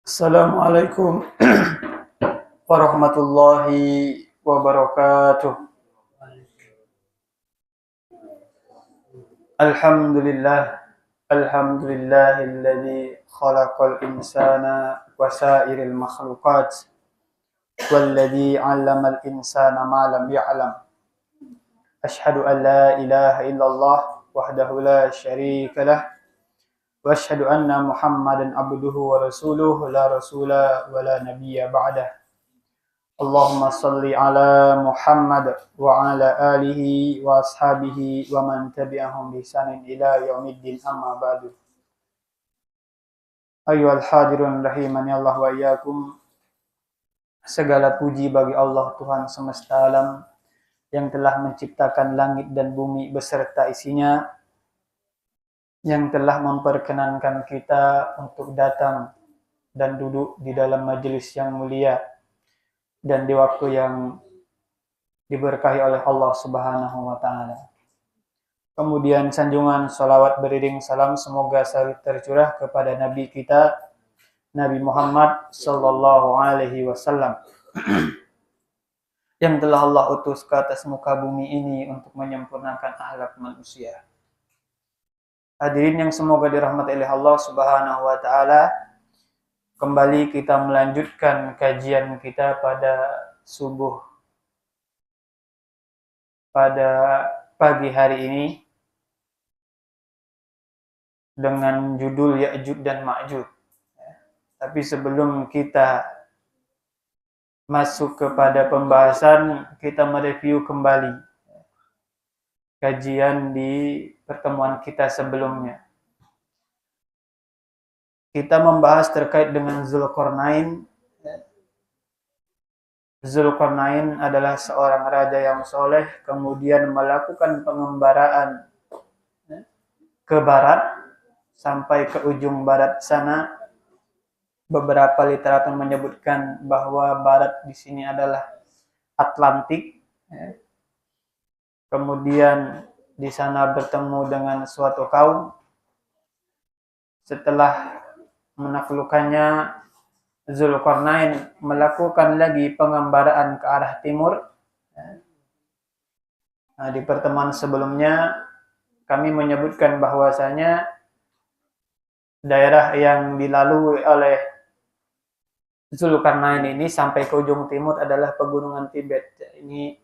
Assalamualaikum warahmatullahi wabarakatuh. Alhamdulillah, alhamdulillahilladzi khalaqal insana wa sairil makhluqat walladzi 'allamal insana ma lam ya'lam. Asyhadu an la ilaha illallah wahdahu la syarika lah wa asyhadu anna Muhammadan abduhu wa rasuluhu la rasula wa la nabiyya ba'dah. Allahumma salli ala Muhammad wa ala alihi wa ashabihi wa man tabi'ahum bi ihsanin ila yaumiddin amma ba'du. Ayyuhal hadirun rahimani Allah wa iyyakum. Segala puji bagi Allah Tuhan semesta alam yang telah menciptakan langit dan bumi beserta isinya, yang telah memperkenankan kita untuk datang dan duduk di dalam majelis yang mulia dan di waktu yang diberkahi oleh Allah Subhanahu wa taala. Kemudian sanjungan salawat beriring salam semoga selalu tercurah kepada Nabi kita Nabi Muhammad sallallahu alaihi wasallam yang telah Allah utus ke atas muka bumi ini untuk menyempurnakan akhlak manusia. Hadirin yang semoga dirahmati oleh Allah Subhanahu wa taala, kembali kita melanjutkan kajian kita pada subuh pada pagi hari ini dengan judul Ya'juj dan Ma'juj. Tapi sebelum kita masuk kepada pembahasan, kita mereview kembali kajian di pertemuan kita sebelumnya. Kita membahas terkait dengan Zulkarnain. Zulkarnain adalah seorang raja yang soleh, kemudian melakukan pengembaraan ke barat, sampai ke ujung barat sana. Beberapa literatur menyebutkan bahwa barat di sini adalah Atlantik. Kemudian di sana bertemu dengan suatu kaum. Setelah menaklukkannya, Zulkarnain melakukan lagi pengembaraan ke arah timur. Nah, di pertemuan sebelumnya kami menyebutkan bahwasanya daerah yang dilalui oleh Zulkarnain ini sampai ke ujung timur adalah pegunungan Tibet. Ini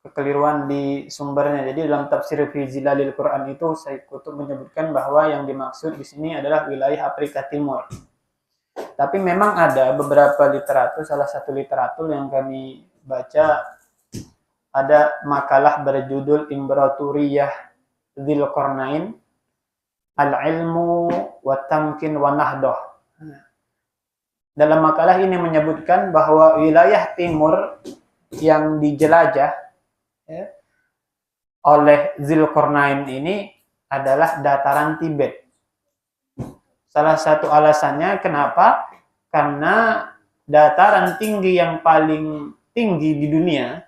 kekeliruan di sumbernya. Jadi dalam tafsir fi Zilalil Quran itu Sayyid Qutb menyebutkan bahwa yang dimaksud di sini adalah wilayah Afrika Timur. Tapi memang ada beberapa literatur, salah satu literatur yang kami baca ada makalah berjudul Imperatoriyah Zulkarnain Al-Ilmu wa Tamkin wa Nahdoh. Dalam makalah ini menyebutkan bahwa wilayah timur yang dijelajah oleh Zulkarnain ini adalah dataran Tibet. Salah satu alasannya kenapa? Karena dataran tinggi yang paling tinggi di dunia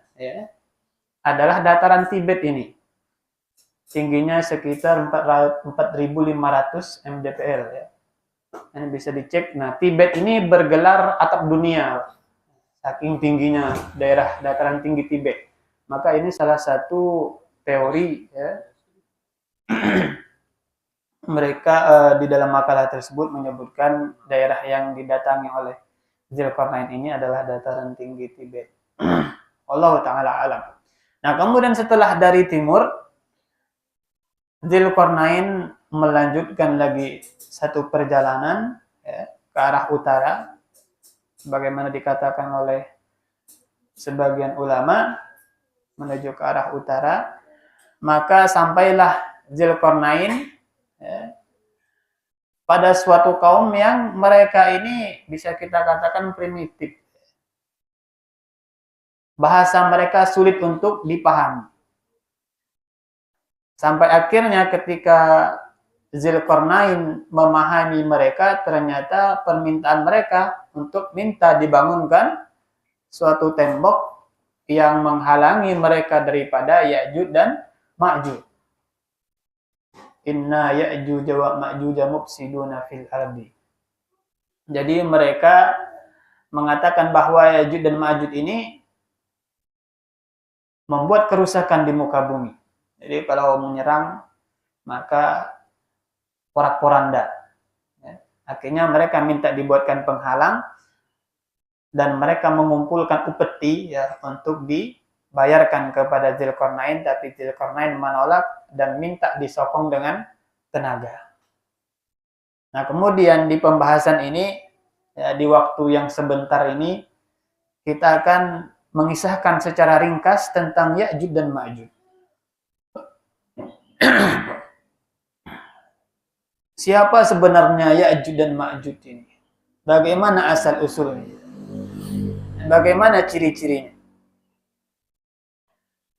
adalah dataran Tibet ini. Tingginya sekitar 4.500 mdpl Ini bisa dicek. Nah, Tibet ini bergelar atap dunia saking tingginya daerah dataran tinggi Tibet. Maka ini salah satu teori mereka di dalam makalah tersebut menyebutkan daerah yang didatangi oleh Zulkarnain ini adalah dataran tinggi Tibet. Allah taala alam. Nah, kemudian setelah dari timur, Zulkarnain melanjutkan lagi satu perjalanan ke arah utara, sebagaimana dikatakan oleh sebagian ulama, menuju ke arah utara. Maka sampailah Zulkarnain pada suatu kaum yang mereka ini bisa kita katakan primitif. Bahasa mereka sulit untuk dipahami. Sampai akhirnya ketika Zulkarnain memahami mereka, ternyata permintaan mereka untuk minta dibangunkan suatu tembok yang menghalangi mereka daripada Ya'juj dan Ma'juj. inna ya'juj wa ma'juj mufsiduna fil ardi. Jadi mereka mengatakan bahwa Ya'juj dan Ma'juj ini membuat kerusakan di muka bumi. Jadi kalau menyerang maka porak-poranda. Akhirnya mereka minta dibuatkan penghalang dan mereka mengumpulkan upeti ya untuk dibayarkan kepada Dzulkarnain, tapi Dzulkarnain menolak dan minta disokong dengan tenaga. Nah, kemudian di pembahasan ini ya, di waktu yang sebentar ini kita akan mengisahkan secara ringkas tentang Ya'juj dan Ma'juj. Siapa sebenarnya Ya'juj dan Ma'juj ini? Bagaimana asal usulnya? Bagaimana ciri-cirinya?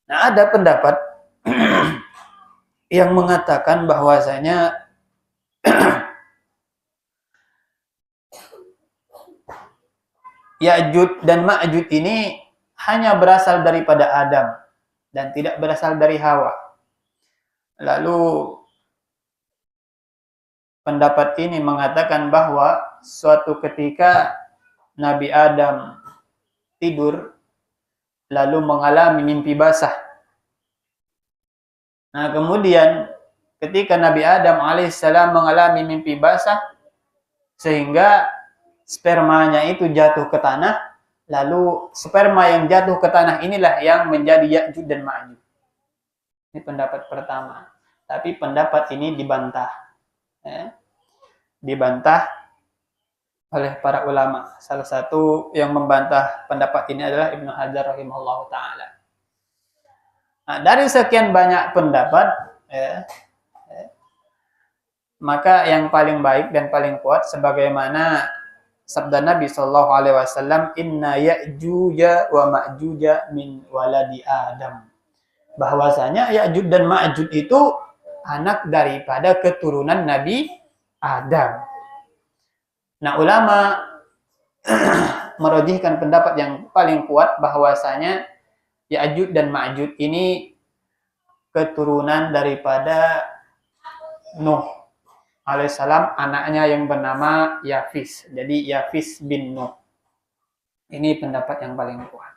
Nah, ada pendapat yang mengatakan bahwasanya Ya'juj dan Ma'juj ini hanya berasal daripada Adam dan tidak berasal dari Hawa. Lalu pendapat ini mengatakan bahwa suatu ketika Nabi Adam tidur lalu mengalami mimpi basah. Nah, kemudian ketika Nabi Adam alaihissalam mengalami mimpi basah sehingga spermanya itu jatuh ke tanah, lalu sperma yang jatuh ke tanah inilah yang menjadi Ya'juj dan Ma'juj. Ini pendapat pertama. Tapi pendapat ini dibantah. Dibantah oleh para ulama. Salah satu yang membantah pendapat ini adalah Ibnu Hajar rahimahullah ta'ala. Nah, dari sekian banyak pendapat, maka yang paling baik dan paling kuat sebagaimana sabda Nabi sallallahu alaihi wasallam, inna Ya'juj wa Ma'juj min waladi Adam. Bahwasanya Ya'juj dan Ma'juj itu anak daripada keturunan Nabi Adam. Nah, ulama merojihkan pendapat yang paling kuat bahwasanya Ya'juj dan Ma'juj ini keturunan daripada Nuh alaihissalam, anaknya yang bernama Yafis. Jadi Yafis bin Nuh. Ini pendapat yang paling kuat.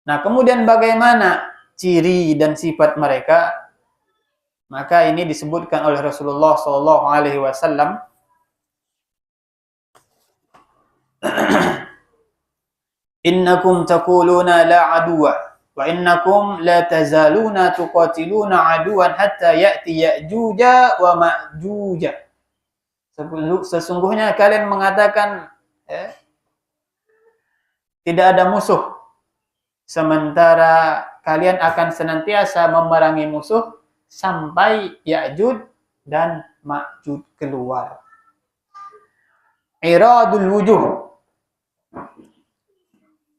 Nah, kemudian bagaimana ciri dan sifat mereka? Maka ini disebutkan oleh Rasulullah sallallahu alaihi wasallam. Innakum taquluna la aduwa wa innakum la tazaluna tuqatiluna aduwan hatta ya'ti Ya'juj wa Ma'juj. Sesungguhnya kalian mengatakan tidak ada musuh, sementara kalian akan senantiasa memerangi musuh sampai Ya'juj dan Ma'juj keluar. Iradul wujuh,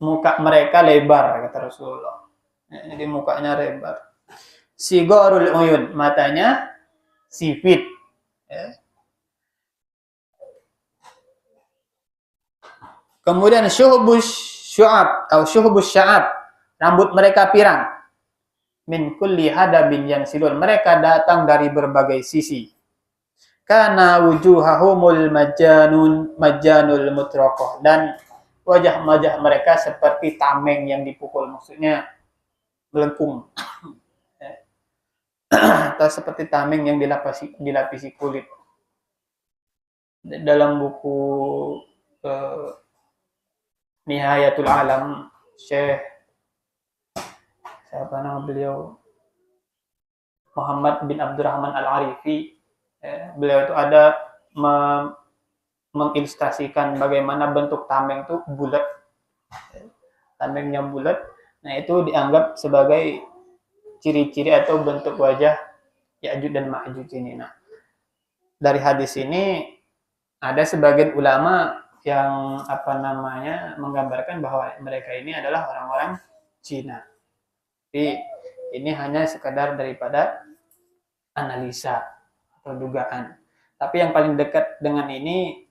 muka mereka lebar, kata Rasulullah. Jadi mukanya lebar. Sigorul uyun, matanya sipit. Kemudian syuhbus syu'ab atau syuhbus sya'ab, rambut mereka pirang. Min kulli hadabin yansilun, mereka datang dari berbagai sisi. Kana wujuhahumul majjanul mutraqah, dan wajah-wajah mereka seperti tameng yang dipukul, maksudnya melengkung. Atau seperti tameng yang dilapisi kulit. Dalam buku Nihayatul Alam, Syekh siapa nama beliau, Muhammad bin Abdurrahman Al-Arifi, beliau itu ada mengilustrasikan bagaimana bentuk tameng itu bulat, tamengnya bulat. Nah, itu dianggap sebagai ciri-ciri atau bentuk wajah Ya'juj dan Ma'juj ini. Nah, dari hadis ini ada sebagian ulama yang menggambarkan bahwa mereka ini adalah orang-orang Cina. Tapi ini hanya sekadar daripada analisa atau dugaan. Tapi yang paling dekat dengan ini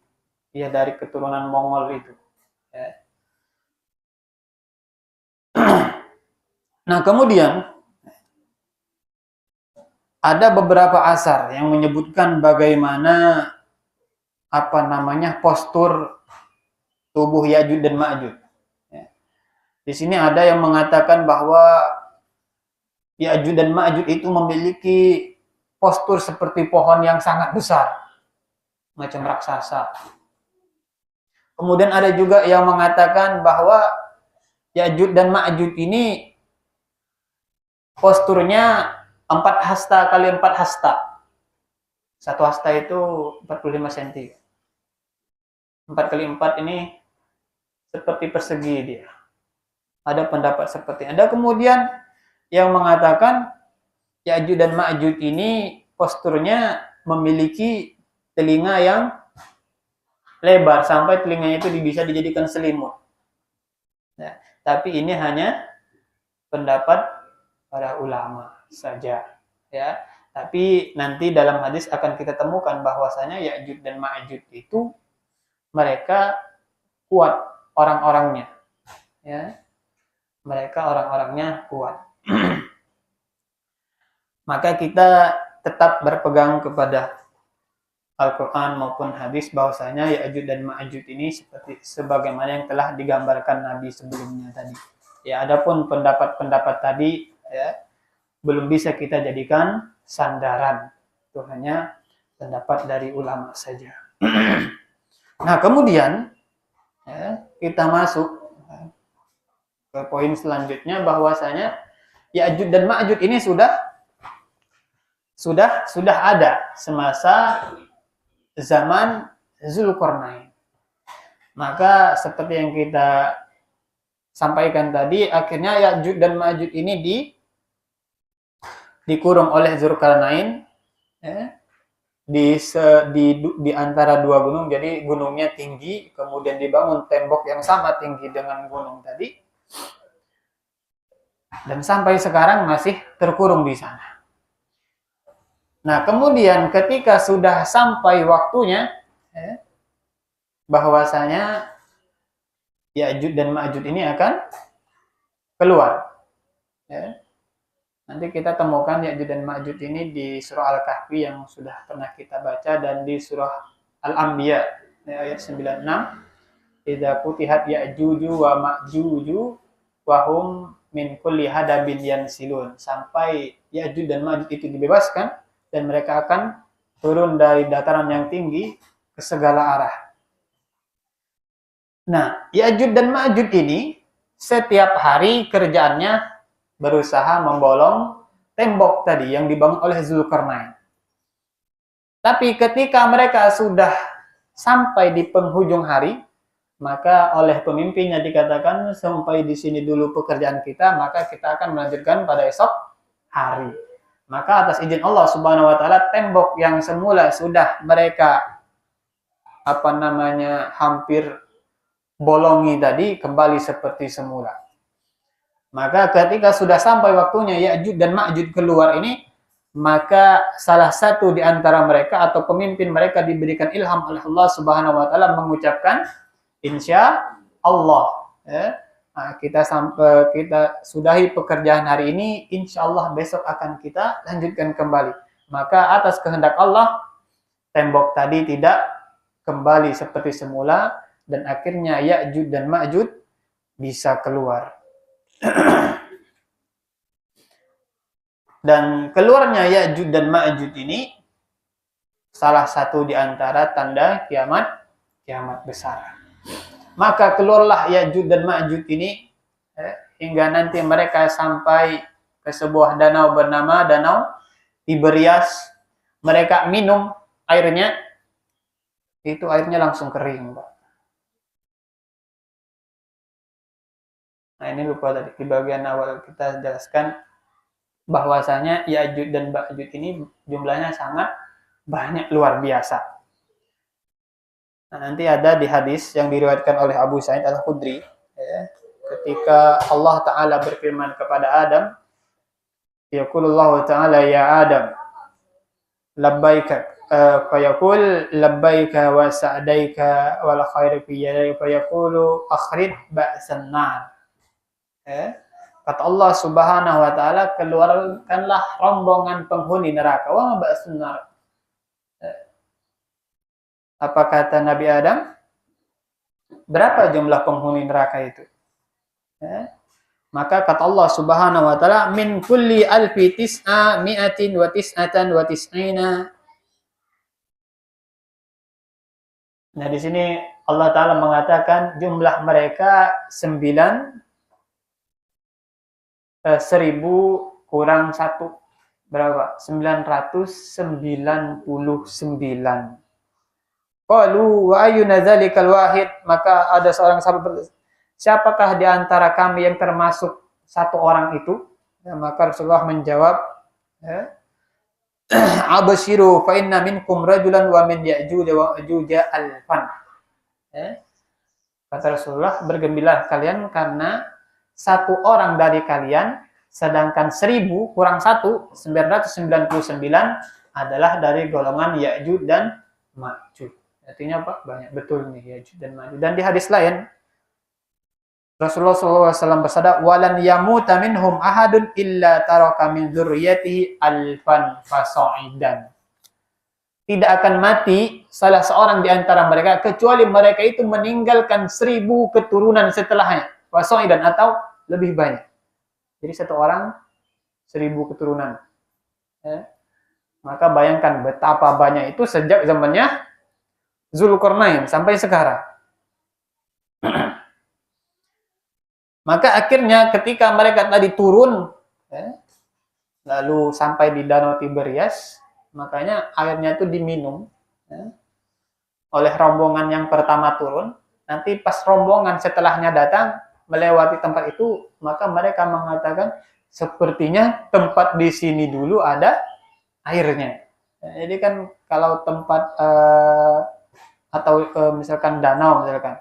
ya dari keturunan Mongol itu. Nah, kemudian ada beberapa asar yang menyebutkan bagaimana postur tubuh Ya'juj dan Ma'juj. Ya. Di sini ada yang mengatakan bahwa Ya'juj dan Ma'juj itu memiliki postur seperti pohon yang sangat besar, macam raksasa. Kemudian ada juga yang mengatakan bahwa Ya'juj dan Ma'juj ini posturnya 4 hasta kali 4 hasta. 1 hasta itu 45 cm. 4 kali 4 ini seperti persegi dia. Ada pendapat seperti ada. Kemudian yang mengatakan Ya'juj dan Ma'juj ini posturnya memiliki telinga yang lebar sampai telinganya itu bisa dijadikan selimut. Ya, tapi ini hanya pendapat para ulama saja, ya. Tapi nanti dalam hadis akan kita temukan bahwasanya Ya'juj dan Ma'juj itu mereka kuat orang-orangnya, ya. Mereka orang-orangnya kuat. Maka kita tetap berpegang kepada Al-Quran maupun hadis bahwasanya Ya'juj dan Ma'juj ini seperti sebagaimana yang telah digambarkan Nabi sebelumnya tadi. Ya, adapun pendapat-pendapat tadi ya belum bisa kita jadikan sandaran. Itu hanya pendapat dari ulama saja. Nah, kemudian ya, kita masuk ke poin selanjutnya bahwasanya Ya'juj dan Ma'juj ini sudah ada semasa zaman Zulkarnain. Maka seperti yang kita sampaikan tadi, akhirnya Ya'juj dan Ma'juj ini dikurung oleh Zulkarnain ya, di antara dua gunung. Jadi gunungnya tinggi, kemudian dibangun tembok yang sama tinggi dengan gunung tadi, dan sampai sekarang masih terkurung di sana. Nah, kemudian ketika sudah sampai waktunya ya, bahwasanya Ya'juj dan Ma'juj ini akan keluar ya. Nanti kita temukan Ya'juj dan Ma'juj ini di surah Al-Kahfi yang sudah pernah kita baca, dan di surah Al-Anbiya ayat 96, idza futihat Ya'juj wa Ma'juj wa hum min kulli hadabin yansilun, sampai Ya'juj dan Ma'juj itu dibebaskan dan mereka akan turun dari dataran yang tinggi ke segala arah. Nah, Ya'juj dan Ma'juj ini setiap hari kerjaannya berusaha membolong tembok tadi yang dibangun oleh Zulkarnain. Tapi ketika mereka sudah sampai di penghujung hari, maka oleh pemimpinnya dikatakan, sampai di sini dulu pekerjaan kita, maka kita akan melanjutkan pada esok hari. Maka atas izin Allah Subhanahu wa taala, tembok yang semula sudah mereka hampir bolongi tadi kembali seperti semula. Maka ketika sudah sampai waktunya Ya'juj dan Ma'juj keluar ini, maka salah satu di antara mereka atau pemimpin mereka diberikan ilham oleh Allah Subhanahu wa taala mengucapkan insya Allah ya. Nah, kita sudahi pekerjaan hari ini, insya Allah besok akan kita lanjutkan kembali. Maka atas kehendak Allah, tembok tadi tidak kembali seperti semula, dan akhirnya Ya'juj dan Ma'juj bisa keluar. Dan keluarnya Ya'juj dan Ma'juj ini salah satu di antara tanda kiamat besar. Maka keluarlah Ya'juj dan Ma'juj ini hingga nanti mereka sampai ke sebuah danau bernama Danau Tiberias. Mereka minum airnya, itu airnya langsung kering, Pak. Nah, ini lupa tadi di bagian awal kita jelaskan bahwasanya Ya'juj dan Ma'juj ini jumlahnya sangat banyak, luar biasa. Nah, nanti ada di hadis yang diriwayatkan oleh Abu Sa'id Al-Khudri ya, ketika Allah Ta'ala berfirman kepada Adam, yaqulullahu Ta'ala ya Adam labbaika fayaqul labbaika wa sa'daika wal khairu fi yadayka fayaqulu akhrij ba'san nar. Kata Allah Subhanahu wa taala, keluarkanlah rombongan penghuni neraka. Wa ba'sun nar. Apa kata Nabi Adam? Berapa jumlah penghuni neraka itu? Maka kata Allah Subhanahu wa taala, min kulli alfi tis'a mi'atin wa tis'atan wa tis'ina. Nah, di sini Allah taala mengatakan jumlah mereka 1000 kurang 1 berapa? 999. Qalu wa ayyuna dzalikal wahid, maka ada seorang sahabat bertanya, siapakah di antara kami yang termasuk satu orang itu? Ya, maka Rasulullah menjawab, abshiru fa inna minkum rajulan wa min ya'juj wa ma'juj alfan. Kata Rasulullah, bergembiralah kalian karena satu orang dari kalian, sedangkan 1000 kurang 1, 999 adalah dari golongan Ya'juj dan Ma'juj. Artinya apa? Banyak betul nih Ya'juj dan Ma'juj. Dan di hadis lain, Rasulullah SAW bersabda, walan yamuta minhum ahadun illa taraka min dzurriyyatihi alfan fasa'idan. Tidak akan mati salah seorang di antara mereka kecuali mereka itu meninggalkan 1000 keturunan setelahnya, fasa'idan atau lebih banyak. Jadi satu orang 1000 keturunan. Maka bayangkan betapa banyak itu sejak zamannya Zulkarnain sampai sekarang. Maka akhirnya ketika mereka tadi turun, lalu sampai di Danau Tiberias, makanya airnya itu diminum oleh rombongan yang pertama turun. Nanti pas rombongan setelahnya datang melewati tempat itu, maka mereka mengatakan sepertinya tempat di sini dulu ada airnya. Jadi kan kalau tempat atau misalkan danau misalkan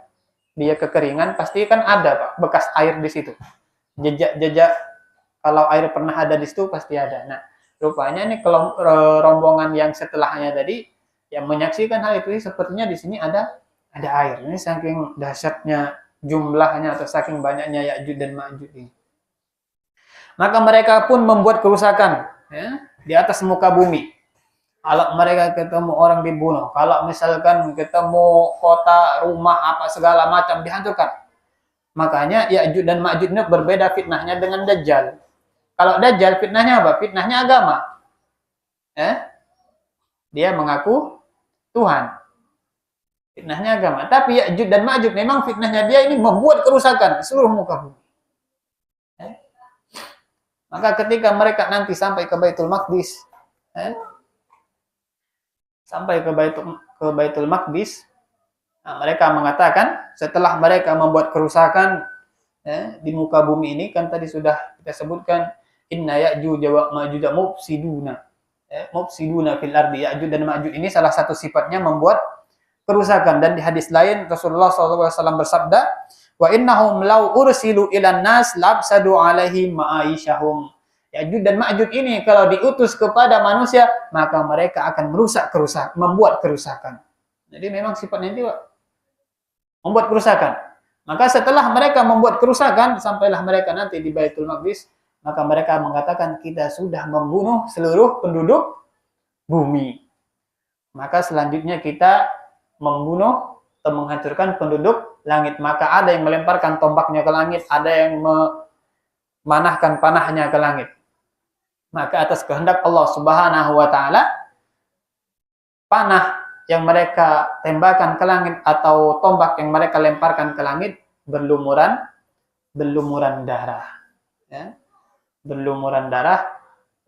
dia kekeringan, pasti kan ada Pak bekas air di situ. Jejak-jejak kalau air pernah ada di situ pasti ada. Nah, rupanya ini kalau rombongan yang setelahnya tadi yang menyaksikan hal itu sepertinya di sini ada air. Ini saking dahsyatnya jumlahnya atau saking banyaknya Ya'juj dan Ma'juj ini. Maka mereka pun membuat kerusakan di atas muka bumi. Kalau mereka ketemu orang dibunuh, kalau misalkan ketemu kota, rumah, apa segala macam dihancurkan. Makanya Ya'juj dan Ma'juj ini berbeda fitnahnya dengan Dajjal. Kalau Dajjal fitnahnya apa? Fitnahnya agama. Dia mengaku Tuhan. Fitnahnya agama. Tapi Ya'juj dan Ma'juj memang fitnahnya dia ini membuat kerusakan di seluruh muka bumi. Maka ketika mereka nanti sampai ke Baitul Maqdis, mereka mengatakan setelah mereka membuat kerusakan di muka bumi ini, kan tadi sudah kita sebutkan inna Ya'juj wa Ma'juj mufsiduna fil ardi. Ya'juj dan Ma'juj ini salah satu sifatnya membuat kerusakan. Dan di hadis lain Rasulullah SAW bersabda, wa innahum law ursilu ilan nas labsadu alaihim ma'aisyahum. Ya'juj dan Ma'juj ini kalau diutus kepada manusia, maka mereka akan membuat kerusakan. Jadi memang sifatnya itu membuat kerusakan. Maka setelah mereka membuat kerusakan, sampailah mereka nanti di Baitul Maqdis, maka mereka mengatakan kita sudah membunuh seluruh penduduk bumi. Maka selanjutnya kita membunuh atau menghancurkan penduduk langit. Maka ada yang melemparkan tombaknya ke langit, ada yang memanahkan panahnya ke langit. Maka atas kehendak Allah Subhanahu wa taala, panah yang mereka tembakan ke langit atau tombak yang mereka lemparkan ke langit berlumuran darah. Berlumuran darah.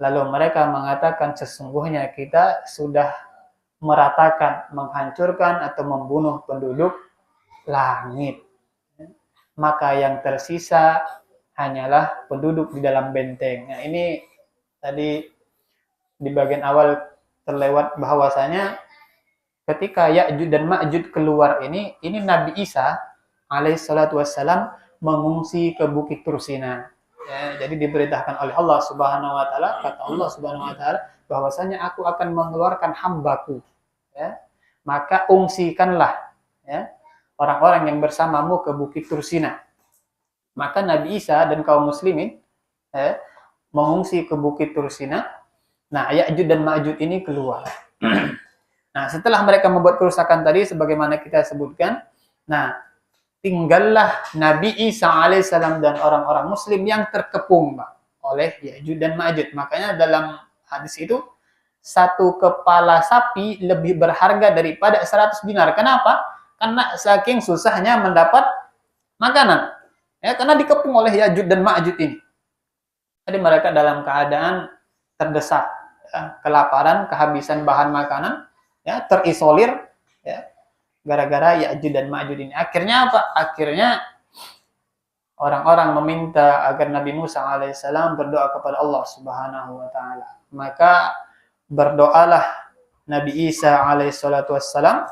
Lalu mereka mengatakan sesungguhnya kita sudah meratakan, menghancurkan atau membunuh penduduk langit. Maka yang tersisa hanyalah penduduk di dalam benteng. Nah, ini tadi di bagian awal terlewat bahwasanya ketika Ya'juj dan Ma'juj keluar ini Nabi Isa alaihissalatu wassalam mengungsi ke Bukit Tursina. Jadi diberitakan oleh Allah Subhanahu wa taala, kata Allah Subhanahu wa taala bahwasanya aku akan mengeluarkan hambaku. Maka ungsikanlah orang-orang yang bersamamu ke Bukit Tursina. Maka Nabi Isa dan kaum muslimin mengungsi ke Bukit Tursina. Nah, Ya'juj dan Ma'juj ini keluar. Nah, setelah mereka membuat kerusakan tadi sebagaimana kita sebutkan, nah, tinggallah Nabi Isa alaihissalam dan orang-orang muslim yang terkepung oleh Ya'juj dan Ma'juj. Makanya dalam hadis itu satu kepala sapi lebih berharga daripada 100 dinar. Kenapa? Karena saking susahnya mendapat makanan. Ya, karena dikepung oleh Ya'juj dan Ma'juj ini. Jadi mereka dalam keadaan terdesak, ya, kelaparan, kehabisan bahan makanan, ya, terisolir, ya, gara-gara Ya'juj dan Ma'juj ini. Akhirnya apa? Akhirnya orang-orang meminta agar Nabi Musa alaihissalam berdoa kepada Allah Subhanahu wa taala. Maka berdoalah Nabi Isa alaihissalam.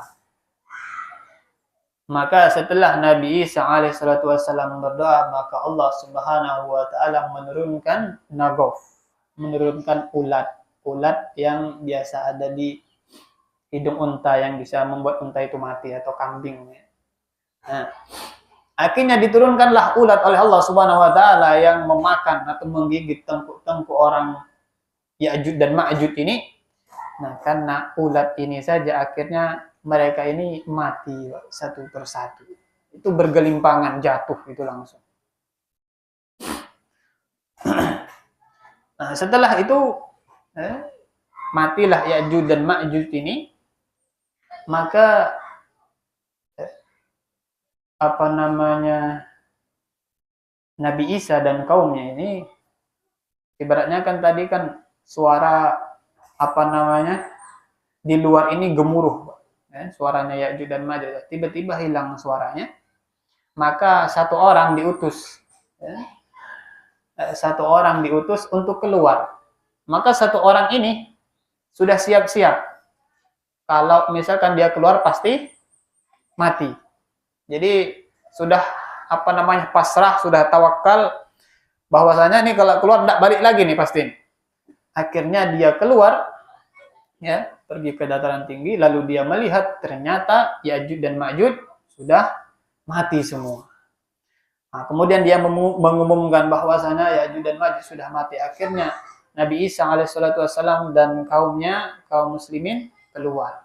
Maka setelah Nabi Isa alaihissalam berdoa, maka Allah Subhanahu wa taala menurunkan nagof, menurunkan ulat yang biasa ada di hidung unta yang bisa membuat unta itu mati atau kambing. Nah, akhirnya diturunkanlah ulat oleh Allah Subhanahu wa taala yang memakan atau menggigit tengkuk-tengkuk orang Ya'juj dan Ma'juj ini. Nah, karena ulat ini saja akhirnya mereka ini mati satu persatu. Itu bergelimpangan, jatuh itu langsung. Nah, setelah itu matilah Ya'juj dan Ma'juj ini, maka Nabi Isa dan kaumnya ini ibaratnya kan tadi kan suara di luar ini gemuruh, suaranya Ya'juj dan Ma'juj, tiba-tiba hilang suaranya. Maka satu orang diutus untuk keluar. Maka satu orang ini sudah siap-siap, kalau misalkan dia keluar pasti mati. Jadi sudah pasrah, sudah tawakal bahwasanya nih kalau keluar tidak balik lagi nih pasti. Akhirnya dia keluar, ya, pergi ke dataran tinggi, lalu dia melihat ternyata Ya'juj dan Ma'juj sudah mati semua. Nah, kemudian dia mengumumkan bahwasanya Ya'juj dan Ma'juj sudah mati. Akhirnya Nabi Isa alaihissalam dan kaumnya, kaum muslimin, keluar.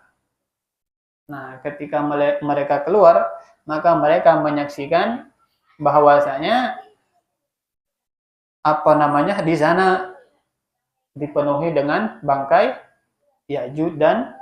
Nah, ketika mereka keluar, maka mereka menyaksikan bahwasanya di sana dipenuhi dengan bangkai Ya'juj dan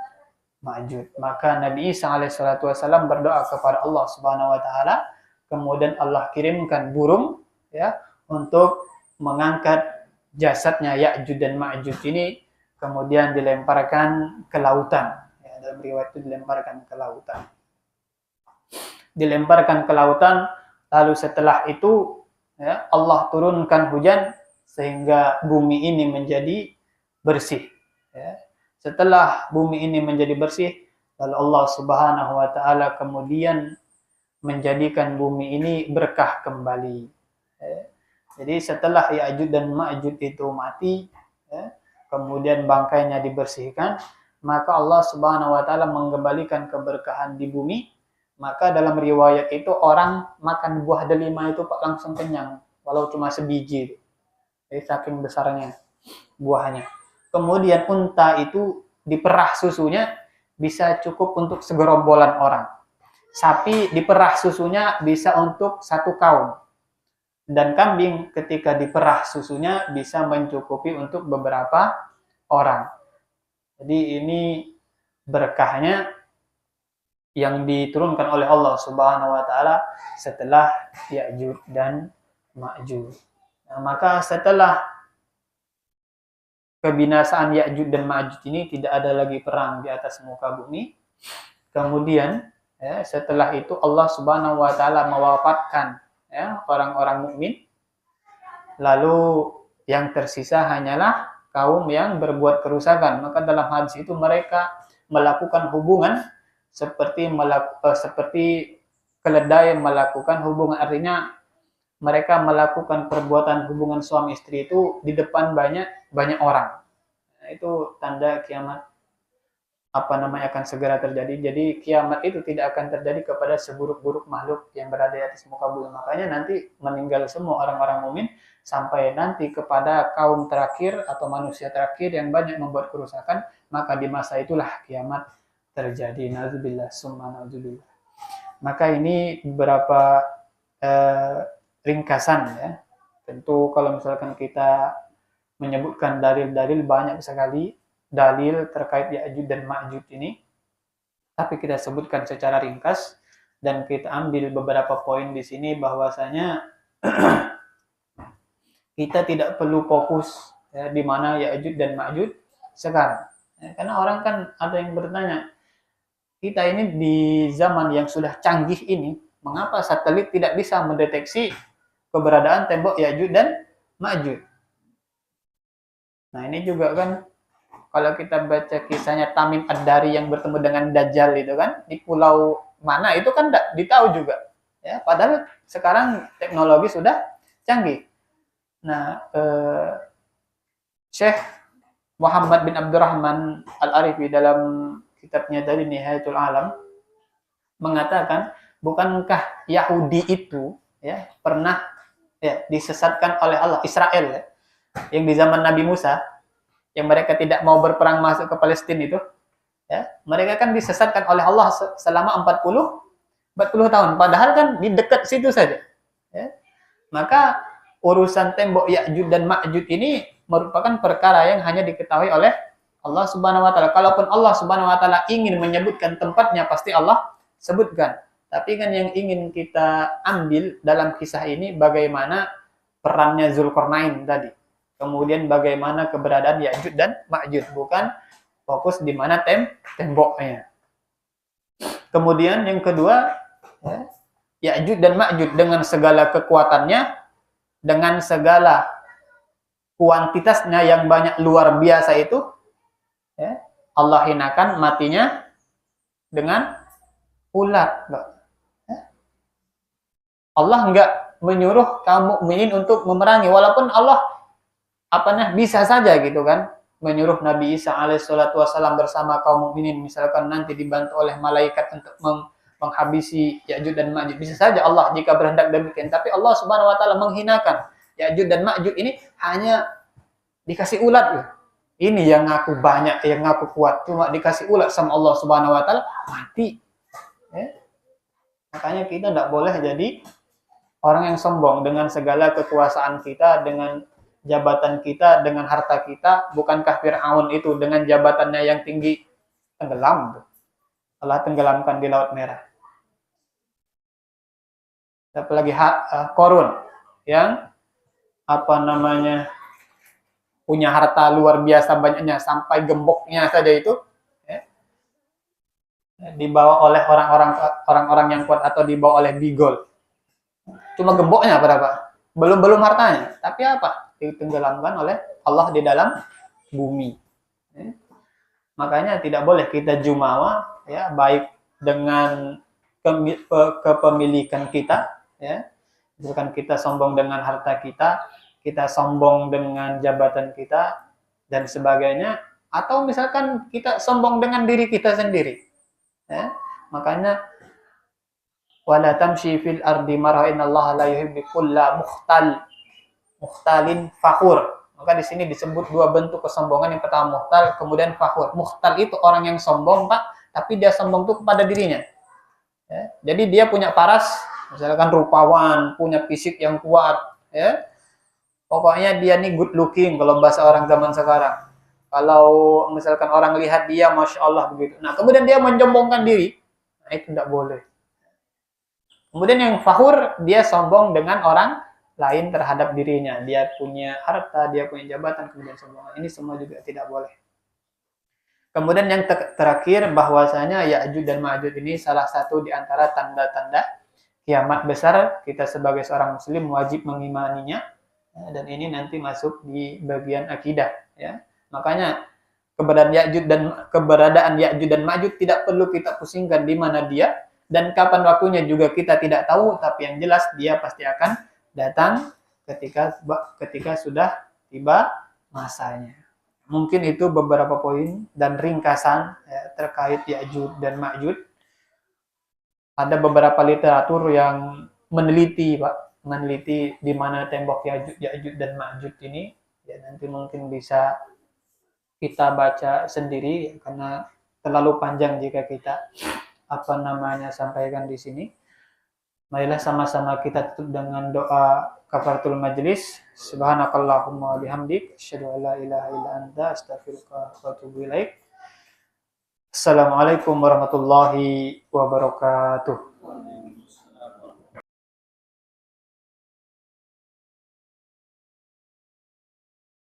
Ma'juj. Maka Nabi Isa alaihissalam berdoa kepada Allah Subhanahu wa taala, kemudian Allah kirimkan burung, ya, untuk mengangkat jasadnya Ya'juj dan Ma'juj ini, kemudian dilemparkan ke lautan. Ya, dalam riwayat itu dilemparkan ke lautan. Lalu setelah itu, ya, Allah turunkan hujan sehingga bumi ini menjadi bersih. Ya. Setelah bumi ini menjadi bersih, lalu Allah Subhanahu wa taala kemudian menjadikan bumi ini berkah kembali. Ya. Jadi setelah Ya'juj dan Ma'juj itu mati, ya, kemudian bangkainya dibersihkan, maka Allah Subhanahu wa taala mengembalikan keberkahan di bumi. Maka dalam riwayat itu orang makan buah delima itu langsung kenyang, walau cuma sebiji. Jadi saking besarnya buahnya. Kemudian unta itu diperah susunya bisa cukup untuk segerombolan orang. Sapi diperah susunya bisa untuk satu kaum. Dan kambing ketika diperah susunya bisa mencukupi untuk beberapa orang. Jadi ini berkahnya yang diturunkan oleh Allah Subhanahu wa taala setelah Ya'juj dan Ma'juj. Nah, maka setelah kebinasaan Ya'juj dan Ma'juj ini tidak ada lagi perang di atas muka bumi. Kemudian, ya, setelah itu Allah Subhanahu wa taala mewafatkan, ya, orang-orang mukmin. Lalu yang tersisa hanyalah kaum yang berbuat kerusakan. Maka dalam hadis itu mereka melakukan hubungan seperti keledai melakukan hubungan, artinya mereka melakukan perbuatan hubungan suami istri itu di depan banyak orang. Nah, itu tanda kiamat akan segera terjadi. Jadi kiamat itu tidak akan terjadi kepada seburuk-buruk makhluk yang berada di atas muka bumi. Makanya nanti meninggal semua orang-orang mukmin sampai nanti kepada kaum terakhir atau manusia terakhir yang banyak membuat kerusakan, maka di masa itulah kiamat terjadi. Nauzubillah summa nauzubillah. Maka ini beberapa ringkasan ya. Tentu kalau misalkan kita menyebutkan dalil-dalil banyak sekali dalil terkait Ya'juj dan Ma'juj ini, tapi kita sebutkan secara ringkas dan kita ambil beberapa poin di sini bahwasanya kita tidak perlu fokus ya, di mana Ya'juj dan Ma'juj sekarang. Ya, karena orang kan ada yang bertanya, kita ini di zaman yang sudah canggih ini, mengapa satelit tidak bisa mendeteksi keberadaan tembok Ya'juj dan Ma'juj? Nah ini juga kan kalau kita baca kisahnya Tamim Ad-Dari yang bertemu dengan Dajjal itu kan di pulau mana itu kan tidak ditahu juga ya, padahal sekarang teknologi sudah canggih. Nah Syekh Muhammad bin Abdurrahman Al-Arifi dalam kitabnya dari Nihayatul Alam mengatakan, bukankah Yahudi itu ya pernah ya disesatkan oleh Allah, Israel ya, yang di zaman Nabi Musa, yang mereka tidak mau berperang masuk ke Palestina itu, ya, mereka kan disesatkan oleh Allah selama 40 tahun, padahal kan di dekat situ saja. Ya. Maka urusan tembok Ya'juj dan Ma'juj ini merupakan perkara yang hanya diketahui oleh Allah Subhanahu wa taala. Kalaupun Allah Subhanahu wa taala ingin menyebutkan tempatnya, pasti Allah sebutkan. Tapi kan yang ingin kita ambil dalam kisah ini bagaimana perannya Zulkarnain tadi. Kemudian bagaimana keberadaan Ya'juj dan Ma'juj, bukan fokus di mana temboknya. Kemudian yang kedua, ya, Ya'juj dan Ma'juj dengan segala kekuatannya, dengan segala kuantitasnya yang banyak luar biasa itu, ya, Allah hinakan matinya dengan ulat. Ya. Allah enggak menyuruh kaum mukminin untuk memerangi, walaupun Allah bisa saja gitu kan menyuruh Nabi Isa alaihissalatu wassalam bersama kaum mukminin, misalkan nanti dibantu oleh malaikat untuk menghabisi Ya'juj dan Ma'juj, bisa saja Allah jika berhendak demikian. Tapi Allah Subhanahu wa taala menghinakan Ya'juj dan Ma'juj ini hanya dikasih ulat ya. Ini yang ngaku banyak, yang ngaku kuat, cuma dikasih ulat sama Allah Subhanahu wa taala mati. Ya. Makanya kita tidak boleh jadi orang yang sombong dengan segala kekuasaan kita, dengan jabatan kita, dengan harta kita. Bukankah Fir'aun itu dengan jabatannya yang tinggi tenggelam? Allah tenggelamkan di Laut Merah. Apalagi Korun yang punya harta luar biasa banyaknya sampai gemboknya saja itu ya, dibawa oleh orang-orang yang kuat atau dibawa oleh bigol. Cuma gemboknya berapa? Belum hartanya. Tapi apa? Ditenggelamkan oleh Allah di dalam bumi. Ya. Makanya tidak boleh kita jumawa ya, baik dengan kepemilikan kita ya. Misalkan kita sombong dengan harta kita, kita sombong dengan jabatan kita dan sebagainya, atau misalkan kita sombong dengan diri kita sendiri. Ya. Makanya wala tamshi fil ardi marha innallaha la yuhibbu kulla mukhtalin fakhur. Maka di sini disebut dua bentuk kesombongan. Yang pertama mukhtal, kemudian fakhur. Mukhtal itu orang yang sombong, Pak, tapi dia sombong itu kepada dirinya. Ya. Jadi dia punya paras, misalkan rupawan, punya fisik yang kuat, ya. Pokoknya dia nih good looking kalau bahasa orang zaman sekarang. Kalau misalkan orang lihat dia, Masya Allah begitu. Nah, kemudian dia menyombongkan diri. Nah, itu tidak boleh. Kemudian yang fakhur, dia sombong dengan orang lain terhadap dirinya. Dia punya harta, dia punya jabatan, kemudian sombong. Ini semua juga tidak boleh. Kemudian yang terakhir, bahwasanya Ya'juj dan Ma'juj ini salah satu di antara tanda-tanda kiamat besar. Kita sebagai seorang muslim wajib mengimaninya. Dan ini nanti masuk di bagian akidah. Ya. Makanya keberadaan Ya'juj dan Ma'juj tidak perlu kita pusingkan di mana dia dan kapan waktunya juga kita tidak tahu, tapi yang jelas dia pasti akan datang ketika sudah tiba masanya. Mungkin itu beberapa poin dan ringkasan ya, terkait Ya'juj dan Ma'juj. Ada beberapa literatur yang meneliti, Pak, meneliti di mana tembok Ya'juj dan Ma'juj ini. Ya, nanti mungkin bisa kita baca sendiri karena terlalu panjang jika kita sampaikan di sini. Marilah sama-sama kita tutup dengan doa kafaratul majlis. Subhanakallahumma wa bihamdik, asyhadu an la ilaha illa anta, astaghfiruka wa atubu ilaik. Assalamualaikum warahmatullahi wabarakatuh.